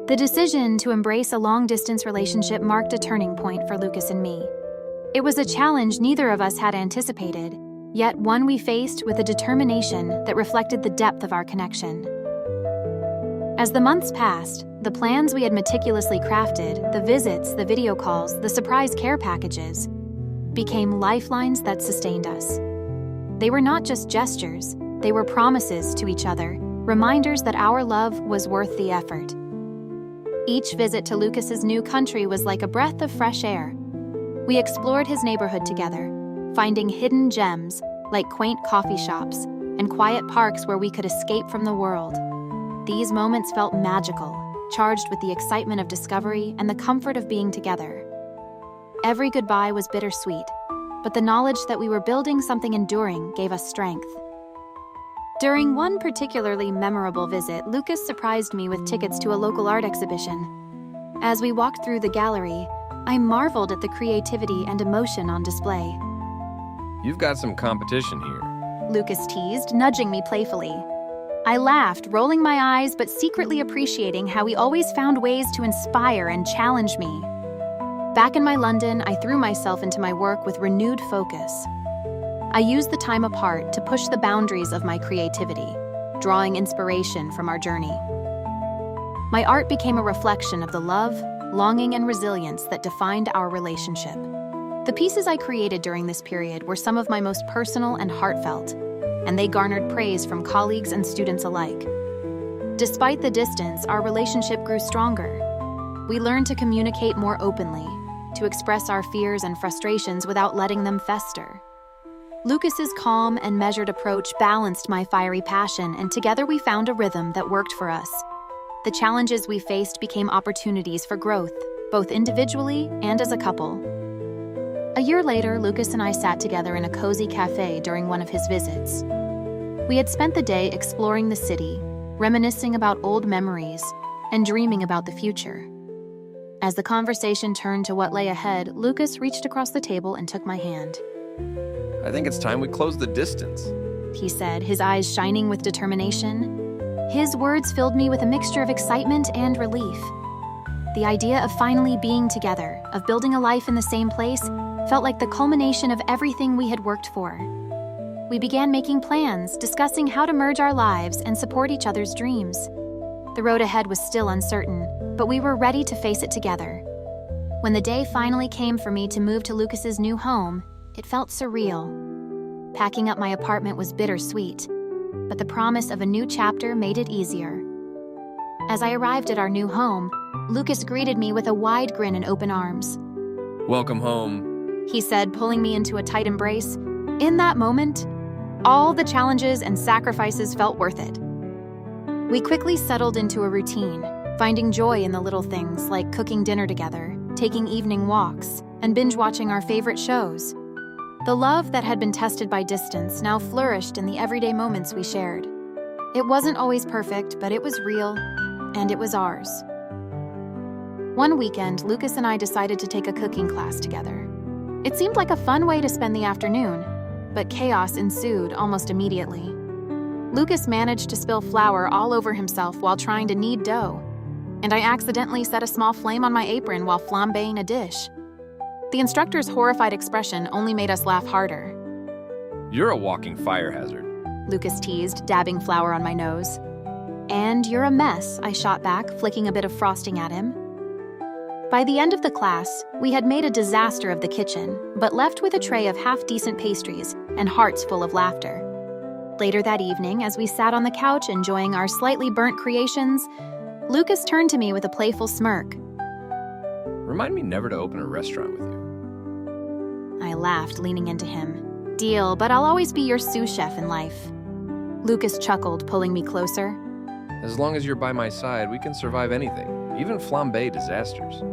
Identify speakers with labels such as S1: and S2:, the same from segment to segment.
S1: The decision to embrace a long-distance relationship marked a turning point for Lucas and me. It was a challenge neither of us had anticipated, yet one we faced with a determination that reflected the depth of our connection. As the months passed, the plans we had meticulously crafted, the visits, the video calls, the surprise care packages, became lifelines that sustained us. They were not just gestures, they were promises to each other, reminders that our love was worth the effort. Each visit to Lucas's new country was like a breath of fresh air. We explored his neighborhood together, finding hidden gems like quaint coffee shops and quiet parks where we could escape from the world. These moments felt magical, charged with the excitement of discovery and the comfort of being together. Every goodbye was bittersweet, but the knowledge that we were building something enduring gave us strength. During one particularly memorable visit, Lucas surprised me with tickets to a local art exhibition. As we walked through the gallery, I marveled at the creativity and emotion on display.
S2: You've got some competition here,
S1: Lucas teased, nudging me playfully. I laughed, rolling my eyes but secretly appreciating how he always found ways to inspire and challenge me. Back in my London, I threw myself into my work with renewed focus. I used the time apart to push the boundaries of my creativity, drawing inspiration from our journey. My art became a reflection of the love, longing, and resilience that defined our relationship. The pieces I created during this period were some of my most personal and heartfelt, and they garnered praise from colleagues and students alike. Despite the distance, our relationship grew stronger. We learned to communicate more openly, to express our fears and frustrations without letting them fester. Lucas's calm and measured approach balanced my fiery passion, and together we found a rhythm that worked for us. The challenges we faced became opportunities for growth, both individually and as a couple. A year later, Lucas and I sat together in a cozy cafe during one of his visits. We had spent the day exploring the city, reminiscing about old memories, and dreaming about the future. As the conversation turned to what lay ahead, Lucas reached across the table and took my hand.
S2: I think it's time we close the distance,
S1: he said, his eyes shining with determination. His words filled me with a mixture of excitement and relief. The idea of finally being together, of building a life in the same place, felt like the culmination of everything we had worked for. We began making plans, discussing how to merge our lives and support each other's dreams. The road ahead was still uncertain, but we were ready to face it together. When the day finally came for me to move to Lucas's new home, it felt surreal. Packing up my apartment was bittersweet, but the promise of a new chapter made it easier. As I arrived at our new home, Lucas greeted me with a wide grin and open arms.
S2: Welcome home,
S1: he said, pulling me into a tight embrace. In that moment, all the challenges and sacrifices felt worth it. We quickly settled into a routine, finding joy in the little things like cooking dinner together, taking evening walks, and binge-watching our favorite shows. The love that had been tested by distance now flourished in the everyday moments we shared. It wasn't always perfect, but it was real, and it was ours. One weekend, Lucas and I decided to take a cooking class together. It seemed like a fun way to spend the afternoon, but chaos ensued almost immediately. Lucas managed to spill flour all over himself while trying to knead dough, and I accidentally set a small flame on my apron while flambeing a dish. The instructor's horrified expression only made us laugh harder.
S2: You're a walking fire hazard,
S1: Lucas teased, dabbing flour on my nose. And you're a mess, I shot back, flicking a bit of frosting at him. By the end of the class, we had made a disaster of the kitchen, but left with a tray of half-decent pastries and hearts full of laughter. Later that evening, as we sat on the couch enjoying our slightly burnt creations, Lucas turned to me with a playful smirk.
S2: Remind me never to open a restaurant with you.
S1: I laughed, leaning into him. Deal, but I'll always be your sous chef in life. Lucas chuckled, pulling me closer.
S2: As long as you're by my side, we can survive anything, even flambe disasters.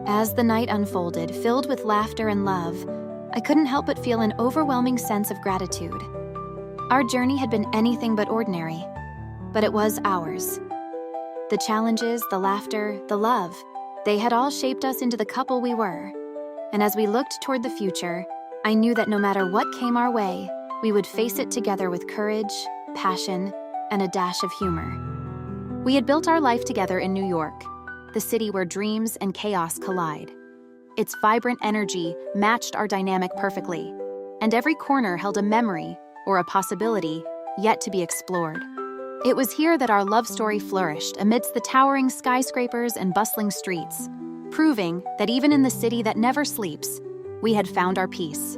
S1: As the night unfolded, filled with laughter and love, I couldn't help but feel an overwhelming sense of gratitude. Our journey had been anything but ordinary, but it was ours. The challenges, the laughter, the love, they had all shaped us into the couple we were. And as we looked toward the future, I knew that no matter what came our way, we would face it together with courage, passion, and a dash of humor. We had built our life together in New York, the city where dreams and chaos collide. Its vibrant energy matched our dynamic perfectly, and every corner held a memory or a possibility yet to be explored. It was here that our love story flourished amidst the towering skyscrapers and bustling streets, proving that even in the city that never sleeps, we had found our peace.